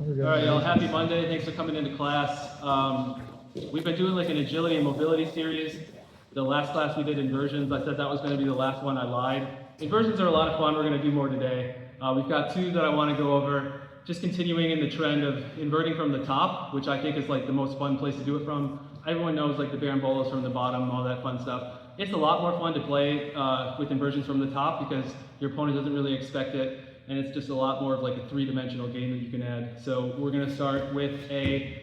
All right, y'all. Happy Monday. Thanks for coming into class. We've been doing like an agility and mobility series. The last class we did inversions. I said that was going to be the last one. I lied. Inversions are a lot of fun. We're going to do more today. We've got two that I want to go over. Just continuing in the trend of inverting from the top, which I think is like the most fun place to do it from. Everyone knows like the berambolos from the bottom, all that fun stuff. It's a lot more fun to play with inversions from the top because your opponent doesn't really expect it. And it's just a lot more of like a three-dimensional game that you can add. So we're going to start with an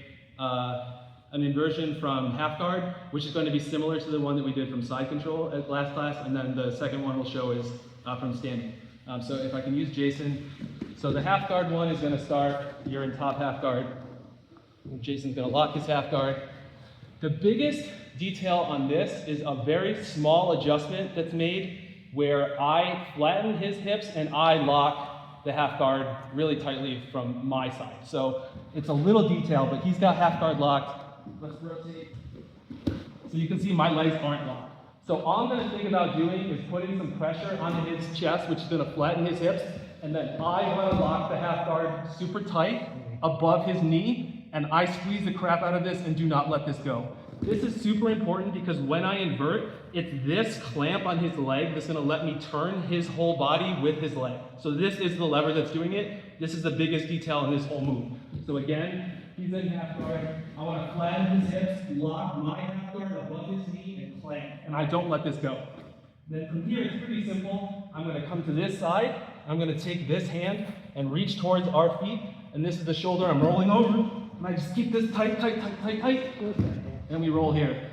inversion from half guard, which is going to be similar to the one that we did from side control at last class, and then the second one we'll show is from standing. So if I can use Jason. So the half guard one is going to start, you're in top half guard. Jason's going to lock his half guard. The biggest detail on this is a very small adjustment that's made where I flatten his hips and I lock the half guard really tightly from my side. So it's a little detail, but he's got half guard locked. Let's rotate. So you can see my legs aren't locked. So all I'm going to think about doing is putting some pressure onto his chest, which is going to flatten his hips, and then I want to lock the half guard super tight above his knee, and I squeeze the crap out of this and do not let this go. This is super important because when I invert, it's this clamp on his leg that's going to let me turn his whole body with his leg. So this is the lever that's doing it. This is the biggest detail in this whole move. So again, he's in half guard. I want to flatten his hips, lock my half guard above his knee, and clamp. And I don't let this go. Then from here, it's pretty simple. I'm going to come to this side. I'm going to take this hand and reach towards our feet. And this is the shoulder I'm rolling over. And I just keep this tight, tight, tight, tight, tight. And we roll here.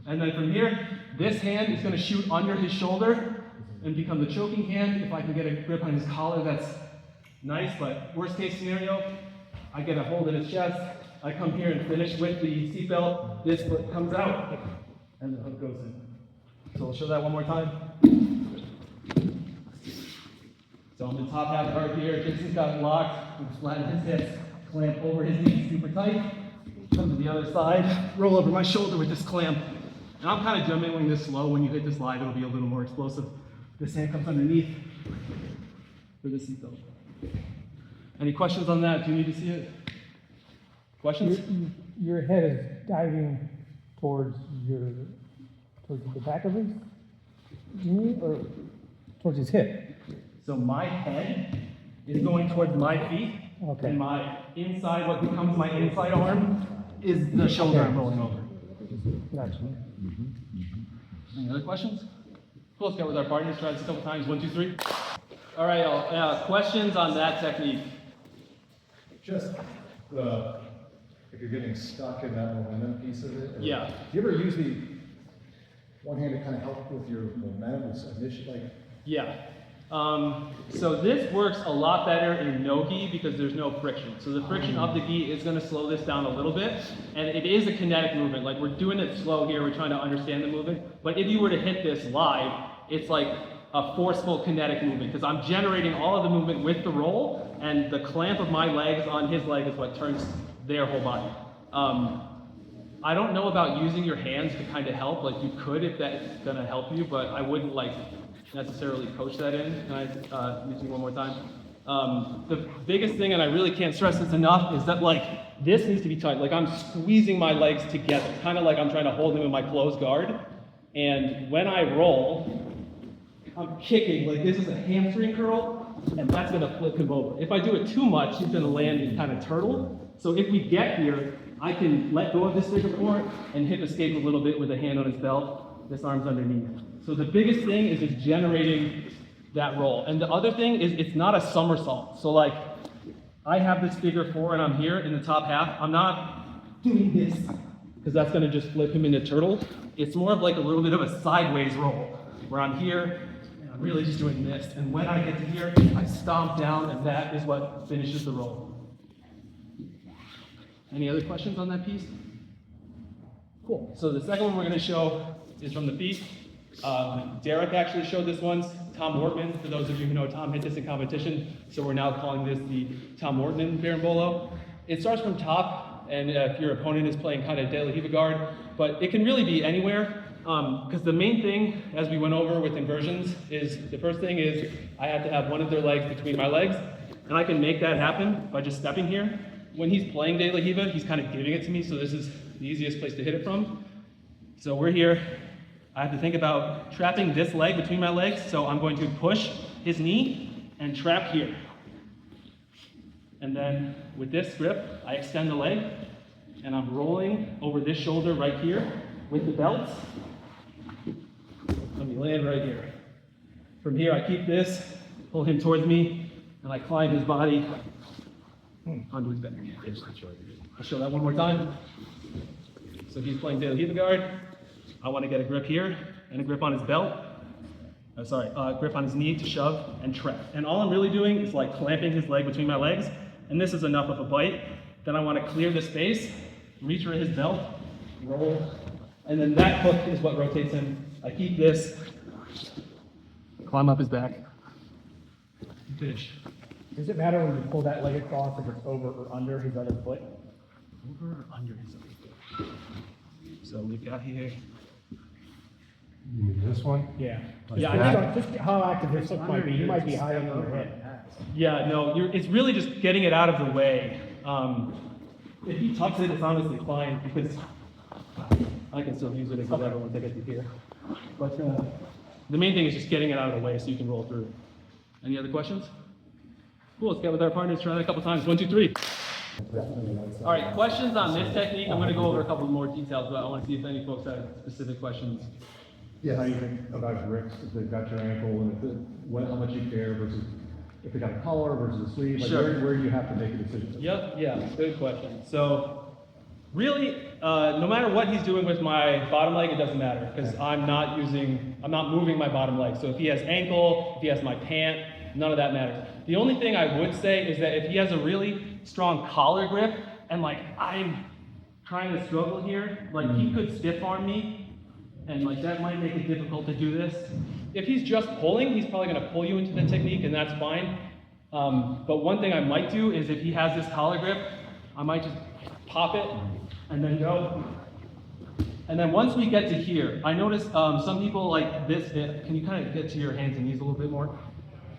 And then from here, this hand is going to shoot under his shoulder and become the choking hand. If I can get a grip on his collar, that's nice. But worst case scenario, I get a hold of his chest. I come here and finish with the seatbelt. This foot comes out, and the hook goes in. So we'll show that one more time. So I'm in top half guard here. Jason's got it locked. We flatten his hips, clamp over his knees super tight. Come to the other side, roll over my shoulder with this clamp. And I'm kind of demoing this slow. When you hit this live, it'll be a little more explosive. This hand comes underneath for the seatbelt. Any questions on that? Do you need to see it? Questions? Your head is diving towards the back of his knee or towards his hip? So my head is going towards my feet, okay. And my inside, what becomes my inside arm, is the shoulder I'm rolling over. Gotcha. Any other questions? Cool, let's get with our partners. Try this a couple times. 1, 2, 3. All right, y'all. Questions on that technique? Just if you're getting stuck in that momentum piece of it. Yeah. Do you ever use the one hand to kind of help with your momentum initially? Yeah. So this works a lot better in no gi because there's no friction. So the friction of the gi is going to slow this down a little bit, and it is a kinetic movement. Like we're doing it slow here, we're trying to understand the movement. But if you were to hit this live, it's like a forceful kinetic movement because I'm generating all of the movement with the roll, and the clamp of my legs on his leg is what turns their whole body. I don't know about using your hands to kind of help. Like you could if that's going to help you, but I wouldn't like necessarily coach that in. Can I use you one more time? The biggest thing, and I really can't stress this enough, is that like this needs to be tight. Like I'm squeezing my legs together, kind of like I'm trying to hold them in my closed guard. And when I roll, I'm kicking, like this is a hamstring curl, and that's gonna flip him over. If I do it too much, he's gonna land and kind of turtle. So if we get here, I can let go of this figure four and hip escape a little bit with a hand on his belt. This arm's underneath. So the biggest thing is just generating that roll. And the other thing is it's not a somersault. So like I have this figure four and I'm here in the top half. I'm not doing this because that's gonna just flip him into turtle. It's more of like a little bit of a sideways roll where I'm here and I'm really just doing this. And when I get to here, I stomp down and that is what finishes the roll. Any other questions on that piece? Cool. So the second one we're gonna show is from the feet. Derek actually showed this once. Tom Wortman, for those of you who know Tom, hit this in competition, so we're now calling this the Tom Wortman Berimbolo. It starts from top, and if your opponent is playing kind of De La Riva guard, but it can really be anywhere, because the main thing, as we went over with inversions, is the first thing is I have to have one of their legs between my legs, and I can make that happen by just stepping here. when he's playing De La Hiva, he's kind of giving it to me, so this is the easiest place to hit it from. So we're here. I have to think about trapping this leg between my legs, so I'm going to push his knee and trap here. And then with this grip, I extend the leg, and I'm rolling over this shoulder right here with the belt. Let me land right here. From here, I keep this, pull him towards me, and I climb his body onto his back. I'll show that one more time. So he's playing De La Hiva guard. I want to get a grip here and a grip on his belt. Grip on his knee to shove and trap. And all I'm really doing is like clamping his leg between my legs, and this is enough of a bite. Then I want to clear the space, reach for his belt, roll, and then that hook is what rotates him. I keep this, climb up his back, finish. Does it matter when you pull that leg across if it's over or under his other foot? Over or under his other foot. So we've got here. You mean this one? Yeah. Like Yeah, that? I just how active this hook might be. You might be high on your head. Yeah, no, it's really just getting it out of the way. If he tucks it, it's honestly fine because I can still use it as whatever once I get to here. But the main thing is just getting it out of the way so you can roll through. Any other questions? Cool, let's get with our partners, try that a couple times. 1, 2, 3. All right, questions on this technique? I'm going to go over a couple more details, but I want to see if any folks have specific questions. Yeah, how do you think about grips, if they've got your ankle, and how much you care versus if they got a collar versus a sleeve? Like Sure. where do you have to make a decision? Yep, yeah, good question. So really, no matter what he's doing with my bottom leg, it doesn't matter because I'm not moving my bottom leg. So if he has ankle, if he has my pant, none of that matters. The only thing I would say is that if he has a really strong collar grip and like I'm trying to struggle here, like he could stiff arm me and like that might make it difficult to do this. If he's just pulling, he's probably gonna pull you into the technique and that's fine. But one thing I might do is if he has this collar grip, I might just pop it and then go. And then once we get to here, I notice some people like this, can you kind of get to your hands and knees a little bit more?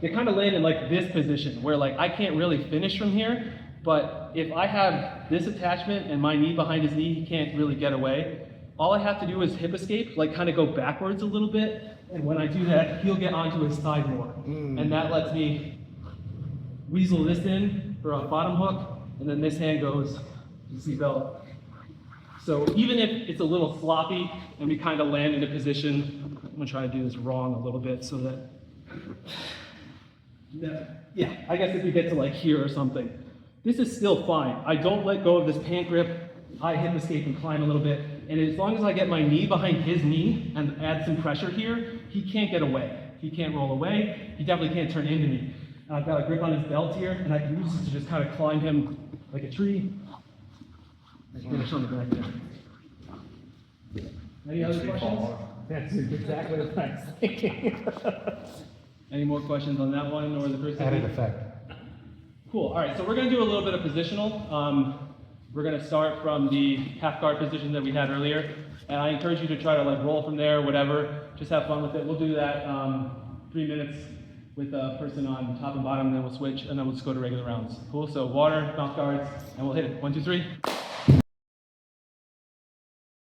They kind of land in like this position where like I can't really finish from here, but if I have this attachment and my knee behind his knee, he can't really get away. All I have to do is hip escape, like kind of go backwards a little bit, and when I do that, he'll get onto his side more. And that lets me weasel this in for a bottom hook, and then this hand goes to see belt. So even if it's a little sloppy and we kind of land in a position, I'm gonna try to do this wrong a little bit so that, yeah, I guess if we get to like here or something, this is still fine. I don't let go of this pant grip. I hip escape and climb a little bit. And as long as I get my knee behind his knee and add some pressure here, he can't get away. He can't roll away. He definitely can't turn into me. And I've got a grip on his belt here, and I can use this to just kind of climb him like a tree. And finish on the back there. Any other questions? That's exactly what I was thinking. Any more questions on that one or the first Added technique? effect. Cool, all right, so we're gonna do a little bit of positional. We're gonna start from the half guard position that we had earlier. And I encourage you to try to like roll from there, whatever, just have fun with it. We'll do that 3 minutes with a person on top and bottom, and then we'll switch, and then we'll just go to regular rounds. Cool, so water, mouth guards, and we'll hit it. 1, 2, 3.